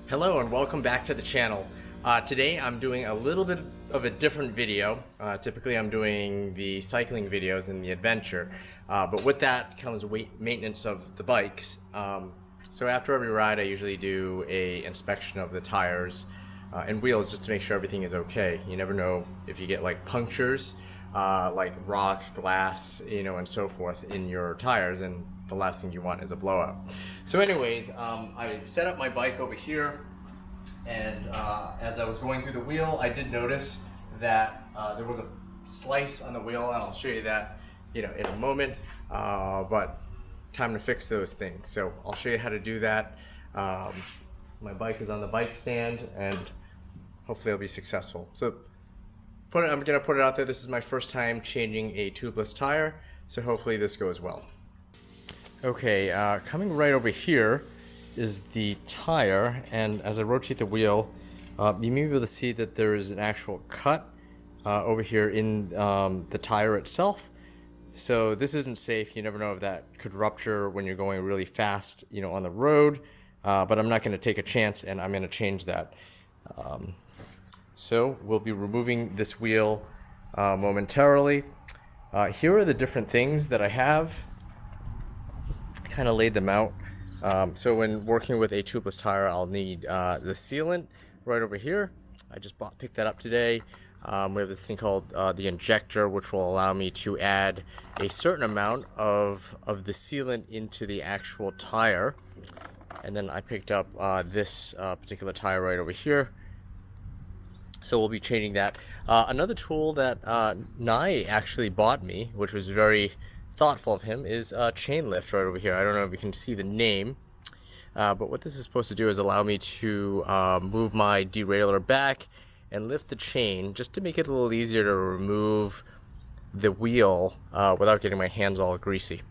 Hello and welcome back to the channel. Today I'm doing a little bit of a different video. Typically I'm doing the cycling videos and the adventure, but with that comes maintenance of the bikes. So after every ride I usually do a inspection of the tires and wheels just to make sure everything is okay. You never know if you get like punctures, like rocks, glass, and so forth in your tires, and the last thing you want is a blowout. So anyways, I set up my bike over here, and as I was going through the wheel, I did notice that there was a slice on the wheel, and I'll show you that in a moment, but time to fix those things. So I'll show you how to do that. My bike is on the bike stand, and hopefully I'll be successful. So I'm gonna put it out there. This is my first time changing a tubeless tire, so hopefully this goes well. Okay, coming right over here is the tire, and as I rotate the wheel, you may be able to see that there is an actual cut over here in the tire itself. So this isn't safe. You never know if that could rupture when you're going really fast, on the road. But I'm not going to take a chance, and I'm going to change that. So we'll be removing this wheel momentarily. Here are the different things that I have. Kind of laid them out. So when working with a tubeless tire, I'll need the sealant right over here. I just picked that up today. We have this thing called the injector, which will allow me to add a certain amount of the sealant into the actual tire. And then I picked up this particular tire right over here. So we'll be changing that. Another tool that Nye actually bought me, which was very thoughtful of him, is ChainLift right over here. I don't know if you can see the name, but what this is supposed to do is allow me to move my derailleur back and lift the chain just to make it a little easier to remove the wheel without getting my hands all greasy.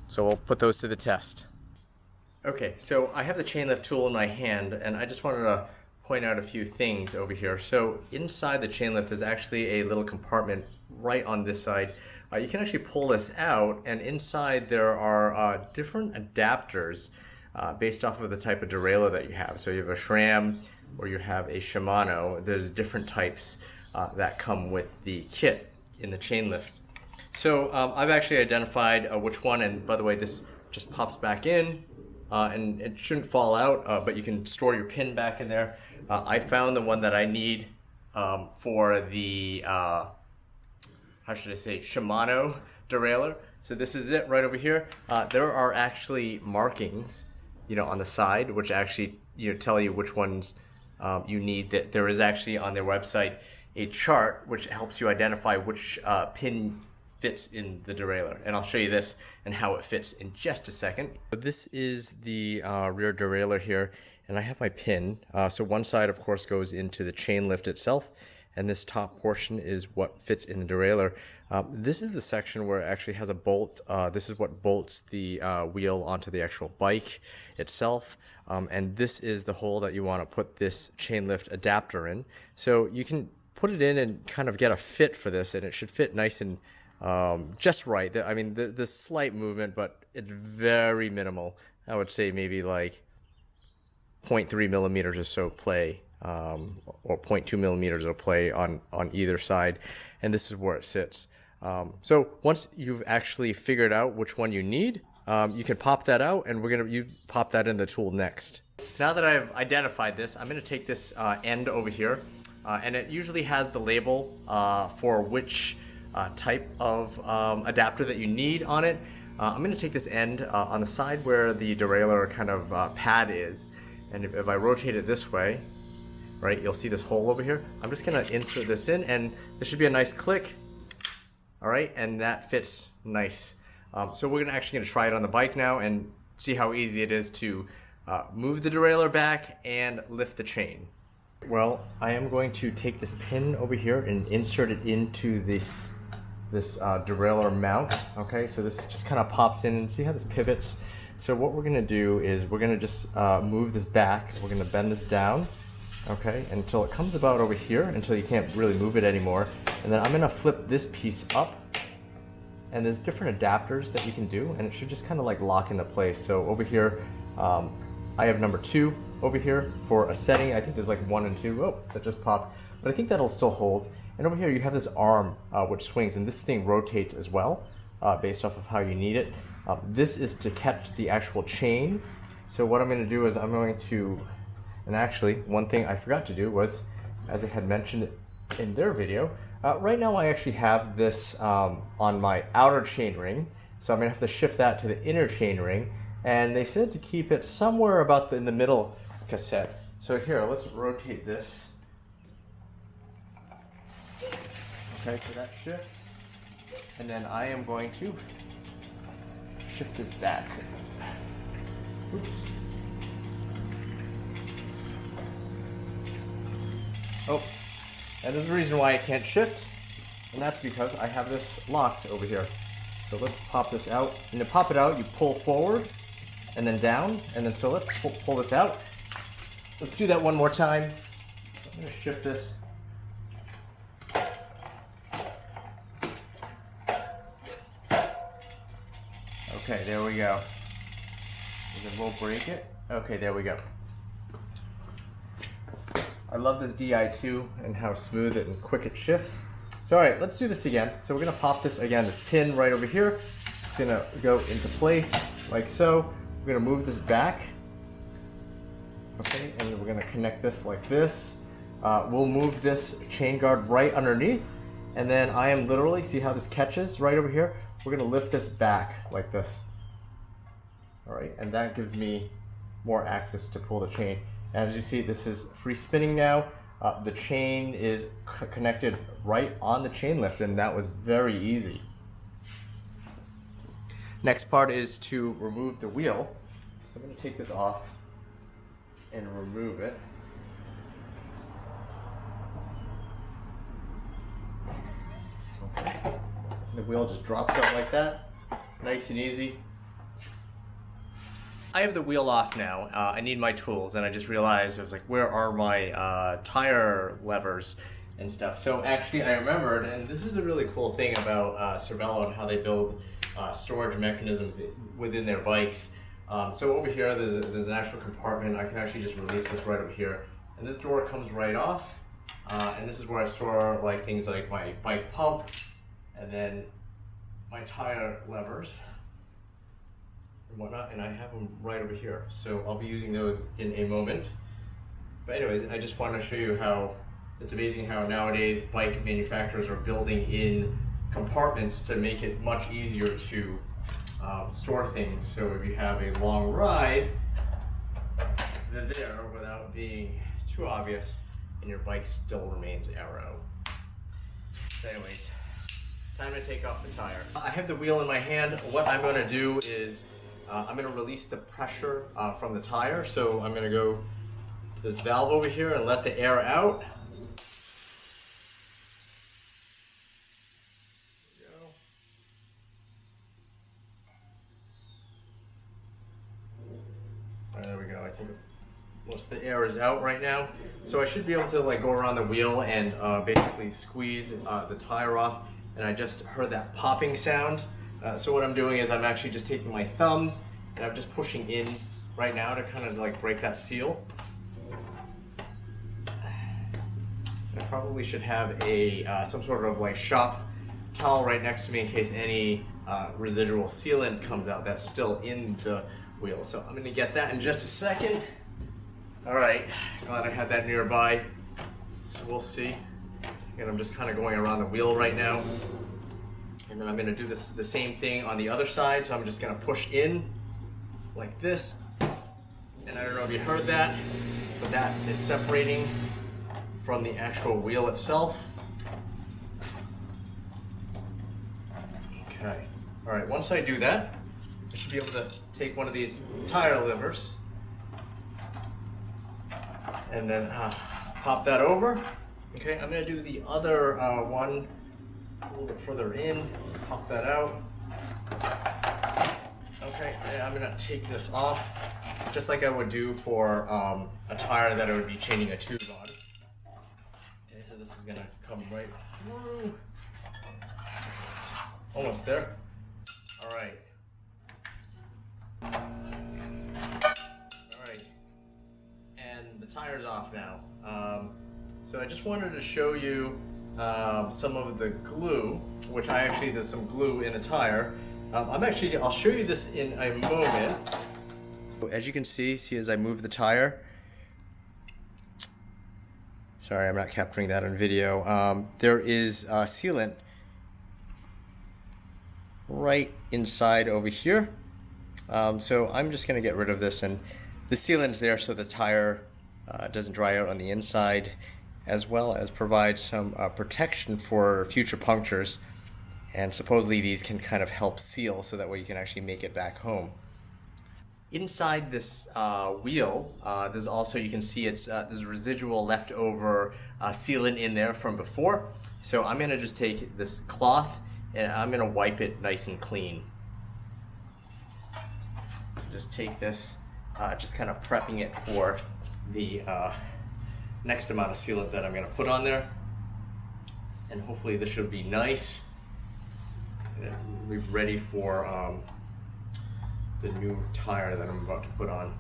So we'll put those to the test. Okay, so I have the ChainLift tool in my hand, and I just wanted to point out a few things over here. So inside the ChainLift is actually a little compartment right on this side. You can actually pull this out, and inside there are different adapters based off of the type of derailleur that you have. So you have a SRAM or you have a Shimano. There's different types that come with the kit in the ChainLift. So I've actually identified which one, and by the way, this just pops back in and it shouldn't fall out, but you can store your pin back in there. I found the one that I need for the how should I say, Shimano derailleur. So this is it right over here. There are actually markings, on the side, which actually, tell you which ones you need. That there is actually on their website a chart which helps you identify which pin fits in the derailleur. And I'll show you this and how it fits in just a second. So this is the rear derailleur here, and I have my pin. So one side, of course, goes into the ChainLift itself, and this top portion is what fits in the derailleur. This is the section where it actually has a bolt. This is what bolts the wheel onto the actual bike itself. And this is the hole that you want to put this ChainLift adapter in. So you can put it in and kind of get a fit for this, and it should fit nice and just right. I mean, the slight movement, but it's very minimal. I would say maybe like 0.3 millimeters or so play. Or 0.2 millimeters of play on either side, and this is where it sits. So once you've actually figured out which one you need, you can pop that out, and you pop that in the tool next. Now that I've identified this, I'm going to take this end over here, and it usually has the label for which type of adapter that you need on it. I'm going to take this end on the side where the derailleur kind of pad is, and if I rotate it this way, right, you'll see this hole over here. I'm just gonna insert this in, and there should be a nice click. All right, and that fits nice. So we're actually gonna try it on the bike now and see how easy it is to move the derailleur back and lift the chain. Well, I am going to take this pin over here and insert it into this derailleur mount. Okay, so this just kind of pops in, and see how this pivots. So what we're gonna do is we're gonna just move this back. We're gonna bend this down. Okay, until it comes about over here, until you can't really move it anymore. And then I'm gonna flip this piece up, and there's different adapters that you can do, and it should just kind of like lock into place. So over here, I have number 2 over here for a setting. I think there's like 1 and 2. Oh, that just popped. But I think that'll still hold. And over here you have this arm which swings, and this thing rotates as well based off of how you need it. This is to catch the actual chain. So what I'm going to do is I'm going to, and actually one thing I forgot to do was, as I had mentioned in their video, right now I actually have this on my outer chain ring. So I'm going to have to shift that to the inner chain ring. And they said to keep it somewhere about in the middle cassette. So here, let's rotate this. Okay, so that shifts. And then I am going to shift this back. Oops. Oh, and there's a reason why I can't shift, and that's because I have this locked over here. So let's pop this out. And to pop it out, you pull forward, and then down, and then so let's pull this out. Let's do that one more time. So I'm going to shift this. Okay, there we go. And then we'll break it. Okay, there we go. I love this DI2 and how smooth it and quick it shifts. So all right, let's do this again. So we're gonna pop this again, this pin right over here. It's gonna go into place like so. We're gonna move this back. Okay, and we're gonna connect this like this. We'll move this chain guard right underneath. And then I am literally, see how this catches right over here? We're gonna lift this back like this. All right, and that gives me more access to pull the chain. And as you see, this is free spinning now. The chain is connected right on the chain lift, and that was very easy. Next part is to remove the wheel. So I'm going to take this off and remove it. Okay. The wheel just drops out like that, nice and easy. I have the wheel off now. I need my tools, and I just realized, I was like, where are my tire levers and stuff? So actually I remembered, and this is a really cool thing about Cervelo and how they build storage mechanisms within their bikes. So over here there's an actual compartment. I can actually just release this right over here, and this door comes right off, and this is where I store like things like my bike pump and then my tire levers and whatnot, and I have them right over here. So I'll be using those in a moment. But anyways, I just wanted to show you how it's amazing how nowadays bike manufacturers are building in compartments to make it much easier to store things. So if you have a long ride, they're there without being too obvious, and your bike still remains aero. So anyways, time to take off the tire. I have the wheel in my hand. What I'm going to do is I'm going to release the pressure from the tire. So I'm going to go to this valve over here and let the air out. There we go. I think most of the air is out right now. So I should be able to like go around the wheel and basically squeeze the tire off. And I just heard that popping sound. So what I'm doing is I'm actually just taking my thumbs and I'm just pushing in right now to kind of like break that seal. I probably should have a some sort of like shop towel right next to me in case any residual sealant comes out that's still in the wheel. So I'm gonna get that in just a second. All right, glad I had that nearby. So we'll see. And I'm just kind of going around the wheel right now. And then I'm gonna do the same thing on the other side. So I'm just gonna push in like this. And I don't know if you heard that, but that is separating from the actual wheel itself. Okay, all right, once I do that, I should be able to take one of these tire levers and then pop that over. Okay, I'm gonna do the other one a little bit further in, pop that out. Okay, and I'm gonna take this off, just like I would do for a tire that I would be changing a tube on. Okay, so this is gonna come right through. Almost there. All right. All right, Tire's off now. So I just wanted to show you some of the glue, which there's some glue in the tire. I'll show you this in a moment. As you can see as I move the tire, sorry I'm not capturing that on video, there is sealant right inside over here. So I'm just going to get rid of this, and the sealant's there so the tire doesn't dry out on the inside, as well as provide some protection for future punctures. And supposedly these can kind of help seal so that way you can actually make it back home. Inside this wheel, there's also, you can see there's residual leftover sealant in there from before. So I'm going to just take this cloth and I'm going to wipe it nice and clean. So just take this, just kind of prepping it for the next amount of sealant that I'm going to put on there. And hopefully this should be nice. We're ready for the new tire that I'm about to put on.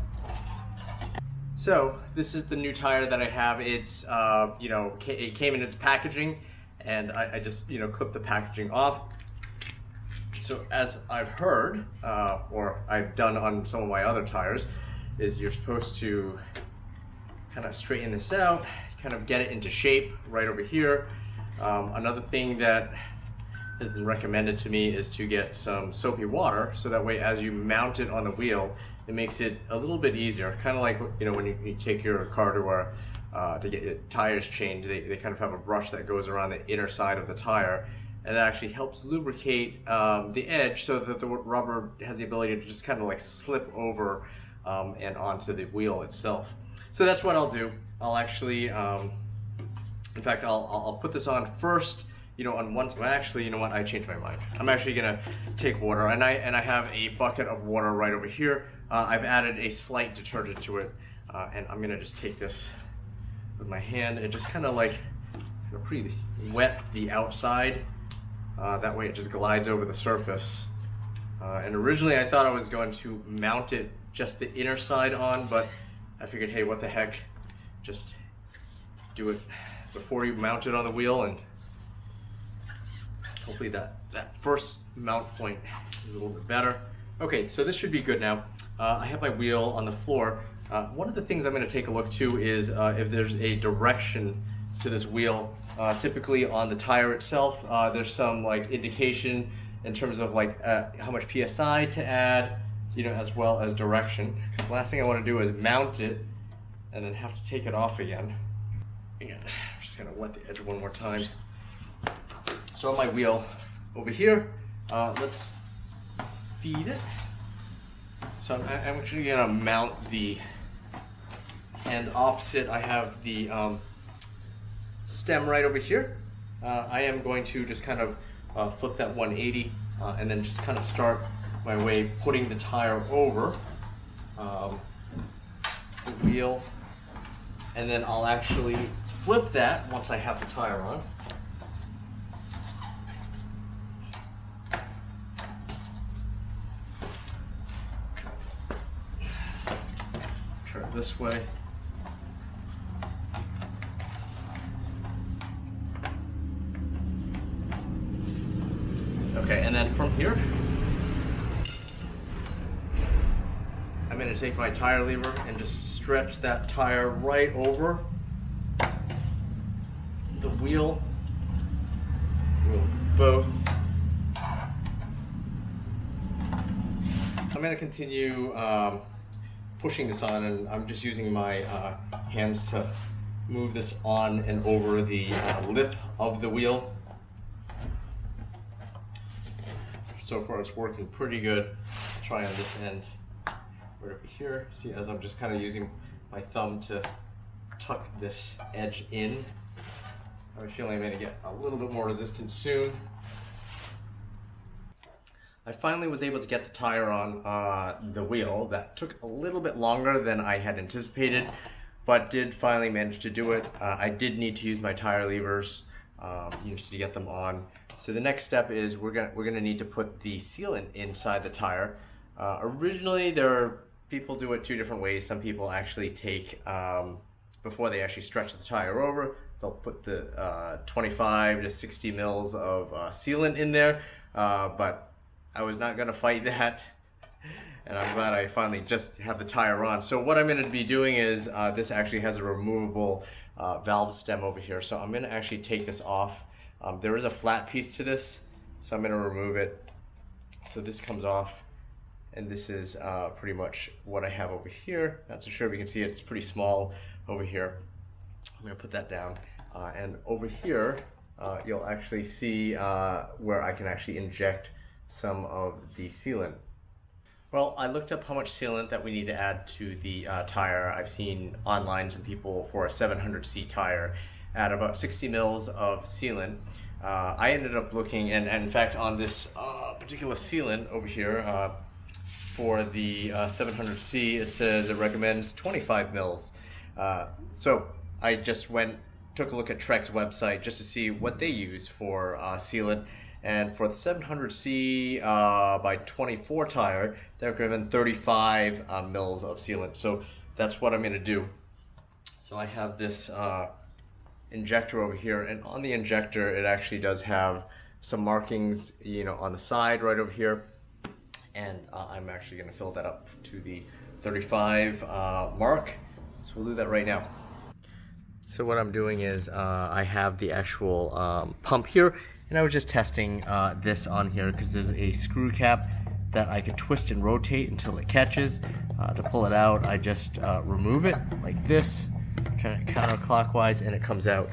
So this is the new tire that I have. It's it came in its packaging, and I just clipped the packaging off. So as I've heard, or I've done on some of my other tires, is you're supposed to kind of straighten this out, kind of get it into shape right over here. Another thing that has been recommended to me is to get some soapy water, so that way as you mount it on the wheel, it makes it a little bit easier. Kind of like when you take your car to get your tires changed, they kind of have a brush that goes around the inner side of the tire, and that actually helps lubricate the edge so that the rubber has the ability to just kind of like slip over and onto the wheel itself. So that's what I'll do. I'll actually, in fact, I'll put this on first. On one, well, actually, you know what? I changed my mind. I'm actually gonna take water, and I have a bucket of water right over here. I've added a slight detergent to it, and I'm gonna just take this with my hand and just kind of like pretty wet the outside. That way, it just glides over the surface. And originally, I thought I was going to mount it just the inner side on, but I figured, hey, what the heck? Just do it before you mount it on the wheel, and hopefully that first mount point is a little bit better. Okay, so this should be good now. I have my wheel on the floor. One of the things I'm going to take a look to is if there's a direction to this wheel. Typically on the tire itself, there's some like indication in terms of like how much PSI to add, as well as direction. The last thing I want to do is mount it and then have to take it off again. Again, I'm just going to wet the edge one more time. So on my wheel over here, let's feed it. So I'm actually gonna mount the end opposite. I have the stem right over here. I am going to just kind of flip that 180 and then just kind of start my way putting the tire over the wheel. And then I'll actually flip that once I have the tire on. This way. Okay, and then from here, I'm going to take my tire lever and just stretch that tire right over the wheel. Both. I'm going to continue pushing this on, and I'm just using my hands to move this on and over the lip of the wheel. So far it's working pretty good. Try on this end right over here. See, as I'm just kind of using my thumb to tuck this edge in. I have a feeling I'm going to get a little bit more resistance soon. I finally was able to get the tire on the wheel. That took a little bit longer than I had anticipated, but did finally manage to do it. I did need to use my tire levers to get them on. So the next step is we're gonna need to put the sealant inside the tire. Originally, people do it two different ways. Some people actually take before they actually stretch the tire over. They'll put the 25 to 60 mils of sealant in there, but I was not going to fight that, and I'm glad I finally just have the tire on. So what I'm going to be doing is, this actually has a removable valve stem over here, so I'm going to actually take this off. There is a flat piece to this, so I'm going to remove it. So this comes off, and this is pretty much what I have over here. Not so sure if you can see it, it's pretty small over here. I'm going to put that down, and over here you'll actually see where I can actually inject some of the sealant. Well, I looked up how much sealant that we need to add to the tire. I've seen online some people for a 700C tire add about 60 mils of sealant. I ended up looking, and in fact on this particular sealant over here, for the 700C, it says it recommends 25 mils. So I just took a look at Trek's website just to see what they use for sealant. And for the 700C by 24 tire, they're given 35 mils of sealant. So that's what I'm going to do. So I have this injector over here, and on the injector it actually does have some markings, you know, on the side right over here. And I'm actually going to fill that up to the 35 mark. So we'll do that right now. So what I'm doing is I have the actual pump here, and I was just testing this on here because there's a screw cap that I can twist and rotate until it catches. To pull it out, I just remove it like this, turn it counterclockwise, and it comes out.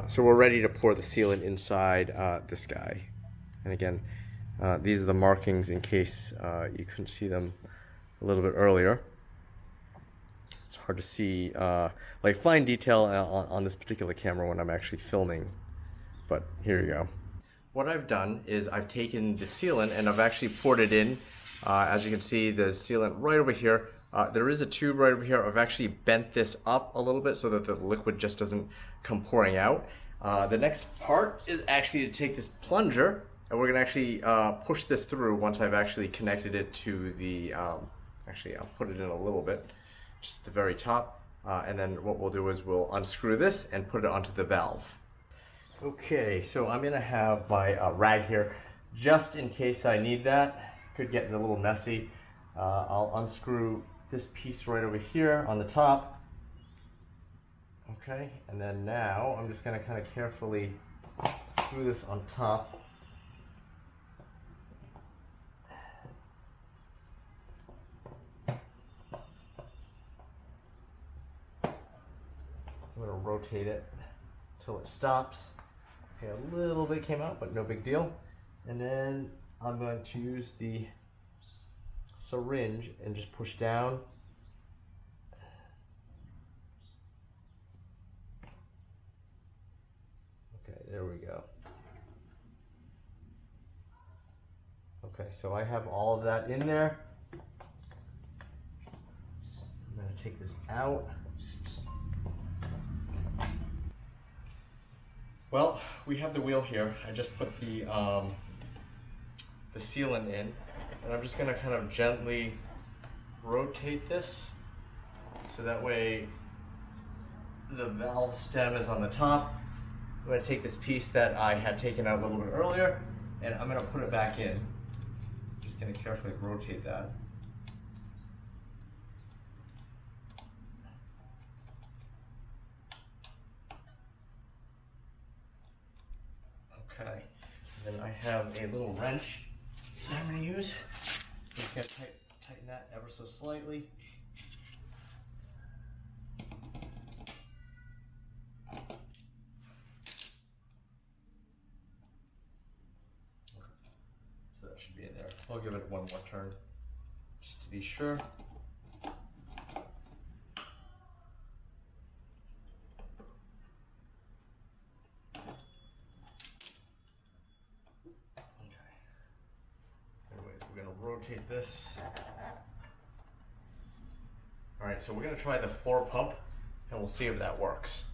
So we're ready to pour the sealant inside this guy. And again, these are the markings in case you couldn't see them a little bit earlier. It's hard to see like fine detail on this particular camera when I'm actually filming, but here you go. What I've done is I've taken the sealant and I've actually poured it in. As you can see, the sealant right over here. There is a tube right over here. I've actually bent this up a little bit so that the liquid just doesn't come pouring out. The next part is actually to take this plunger, and we're gonna actually push this through once I've actually connected it to the, actually I'll put it in a little bit, just at the very top. And then what we'll do is we'll unscrew this and put it onto the valve. Okay, so I'm gonna have my rag here, just in case I need that. Could get a little messy. I'll unscrew this piece right over here on the top. Okay, and then now I'm just gonna kind of carefully screw this on top. I'm going to rotate it until it stops. Okay, a little bit came out, but no big deal. And then I'm going to use the syringe and just push down. Okay, there we go. Okay, so I have all of that in there. I'm going to take this out. Well, we have the wheel here. I just put the sealant in, and I'm just going to kind of gently rotate this so that way the valve stem is on the top. I'm going to take this piece that I had taken out a little bit earlier, and I'm going to put it back in. Just going to carefully rotate that. Okay, and then I have a little wrench that I'm going to use. Just going to tighten that ever so slightly. So that should be in there. I'll give it one more turn just to be sure. Rotate this. All right, so we're going to try the floor pump, and we'll see if that works.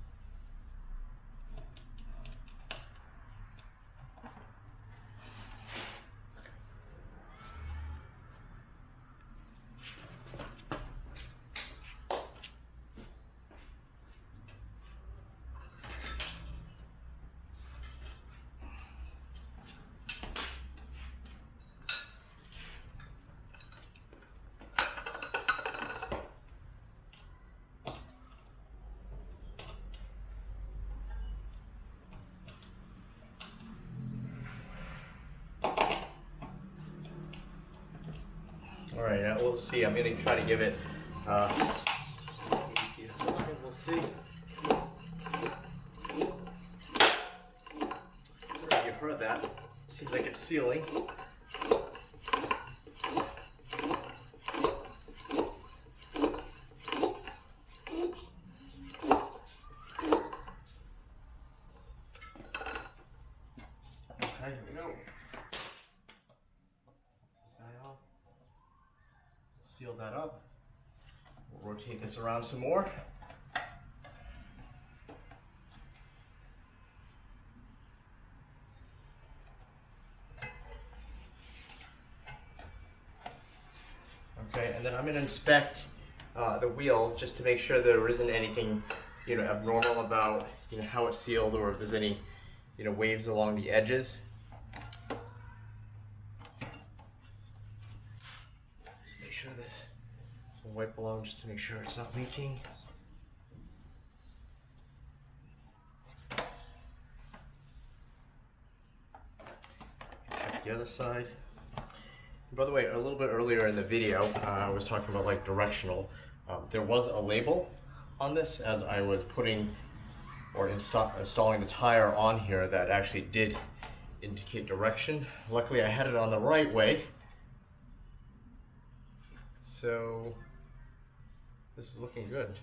All right, now we'll see. I'm going to try to give it we'll see. You heard that. Seems like it's sealing. Okay, here we go. This guy off. Seal that up. We'll rotate this around some more. Okay, and then I'm going to inspect the wheel just to make sure there isn't anything, abnormal about, how it's sealed, or if there's any, waves along the edges. Just make sure this. We'll wipe below just to make sure it's not leaking. Check the other side. By the way, a little bit earlier in the video, I was talking about like directional. There was a label on this as I was putting or installing the tire on here that actually did indicate direction. Luckily, I had it on the right way. So this is looking good.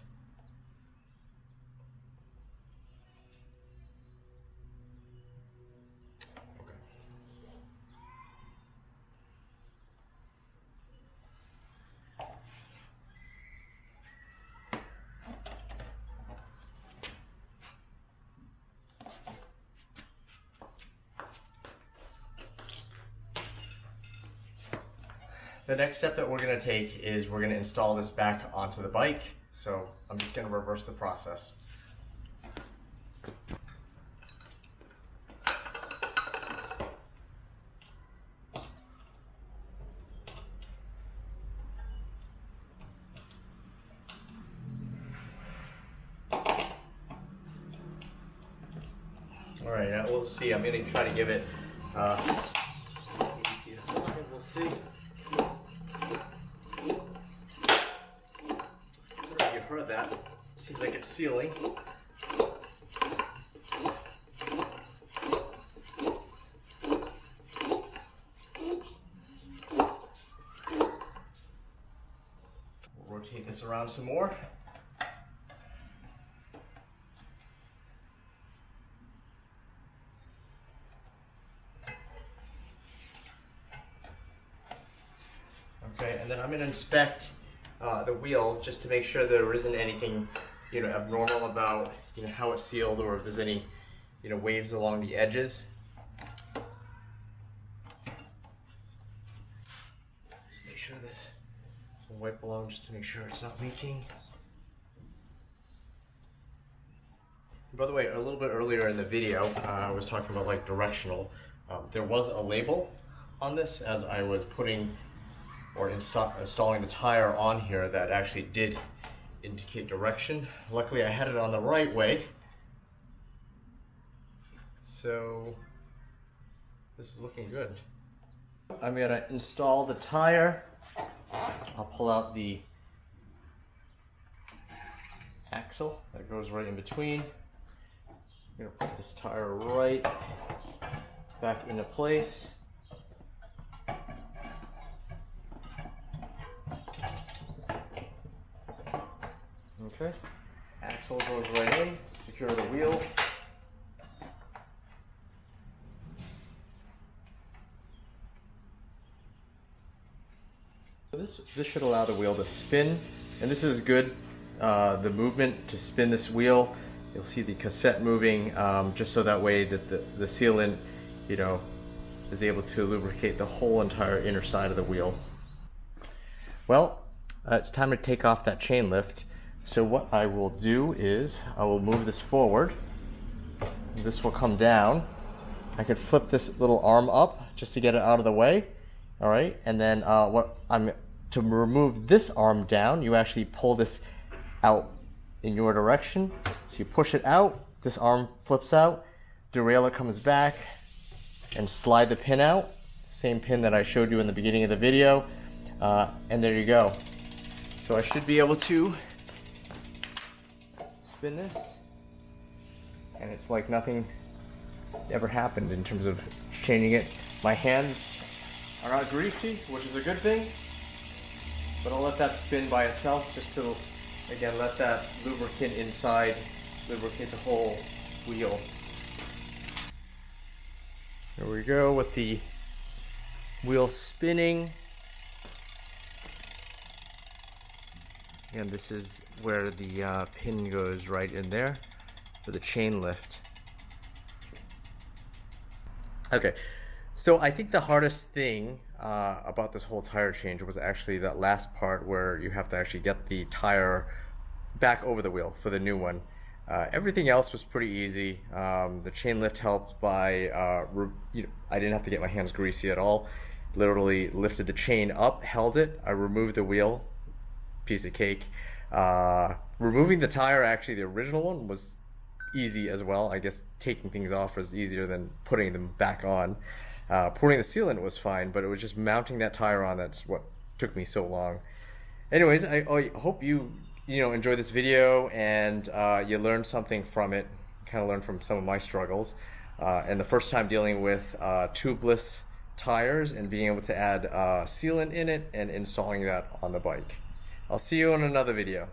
The next step that we're going to take is we're going to install this back onto the bike. So I'm just going to reverse the process. All right, now we'll see. I'm going to try to give it we'll see. You heard that. Seems like it's sealing. We'll rotate this around some more. Okay, and then I'm going to inspect the wheel just to make sure there isn't anything, abnormal about, how it's sealed, or if there's any, waves along the edges. Just make sure this. We'll wipe below just to make sure it's not leaking. By the way, a little bit earlier in the video, I was talking about like directional. There was a label on this as I was putting or installing the tire on here that actually did indicate direction. Luckily, I had it on the right way. So this is looking good. I'm gonna install the tire. I'll pull out the axle that goes right in between. I'm gonna put this tire right back into place. Okay, axle goes right in to secure the wheel. So this should allow the wheel to spin, and this is good, the movement to spin this wheel. You'll see the cassette moving, just so that way that the sealant, is able to lubricate the whole entire inner side of the wheel. Well, it's time to take off that chain lift. So what I will do is I will move this forward. This will come down. I could flip this little arm up just to get it out of the way. All right, and then to remove this arm down, you actually pull this out in your direction. So you push it out, this arm flips out, derailleur comes back, and slide the pin out. Same pin that I showed you in the beginning of the video. And there you go. So I should be able to spin this, and it's like nothing ever happened in terms of changing it. My hands are not greasy, which is a good thing, but I'll let that spin by itself just to, again, let that lubricant inside lubricate the whole wheel. There we go with the wheel spinning. And this is where the pin goes, right in there for the chain lift. Okay, so I think the hardest thing about this whole tire change was actually that last part where you have to actually get the tire back over the wheel for the new one. Everything else was pretty easy. The chain lift helped by, I didn't have to get my hands greasy at all. Literally lifted the chain up, held it, I removed the wheel, piece of cake. Removing the tire, actually the original one, was easy as well. I guess taking things off was easier than putting them back on. Pouring the sealant was fine, but it was just mounting that tire on that's what took me so long. Anyways, I hope you enjoyed this video and you learned something from it, kind of learned from some of my struggles, and the first time dealing with tubeless tires and being able to add sealant in it and installing that on the bike. I'll see you in another video.